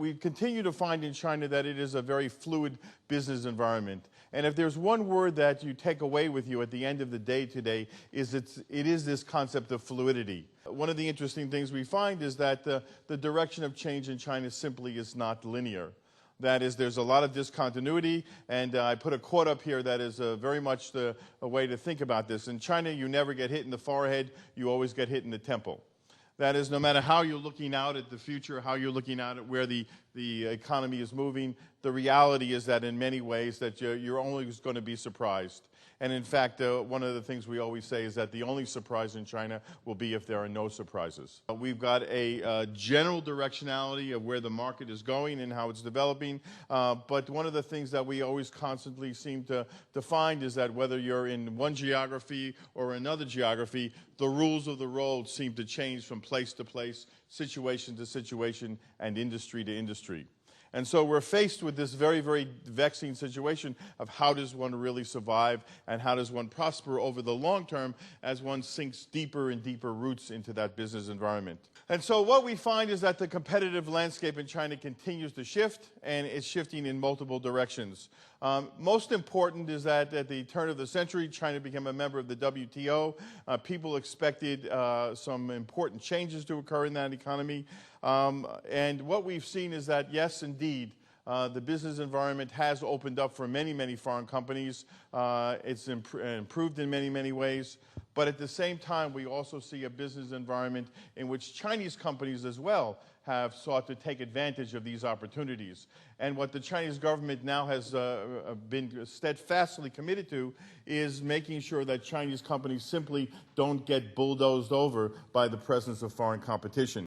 We continue to find in China that it is a very fluid business environment. And if there's one word that you take away with you at the end of the day today, it is this concept of fluidity. One of the interesting things we find is that the direction of change in China simply is not linear. That is, there's a lot of discontinuity, and I put a quote up here that is very much a way to think about this. In China, you never get hit in the forehead, you always get hit in the temple. That is, no matter how you're looking out at the future, how you're looking out at where the economy is moving, the reality is that in many ways that you're always going to be surprised. And in fact, one of the things we always say is that the only surprise in China will be if there are no surprises. We've got a general directionality of where the market is going and how it's developing, but one of the things that we always constantly seem to find is that whether you're in one geography or another geography, the rules of the road seem to change from place to place, situation to situation, and industry to industry. And so we're faced with this very, very vexing situation of how does one really survive and how does one prosper over the long term as one sinks deeper and deeper roots into that business environment. And so what we find is that the competitive landscape in China continues to shift, and it's shifting in multiple directions. Most important is that at the turn of the century, China became a member of the WTO. People expected some important changes to occur in that economy. And what we've seen is that, yes, indeed, the business environment has opened up for many, many foreign companies. It's improved in many, many ways. But at the same time, we also see a business environment in which Chinese companies as well have sought to take advantage of these opportunities. And what the Chinese government now has been steadfastly committed to is making sure that Chinese companies simply don't get bulldozed over by the presence of foreign competition.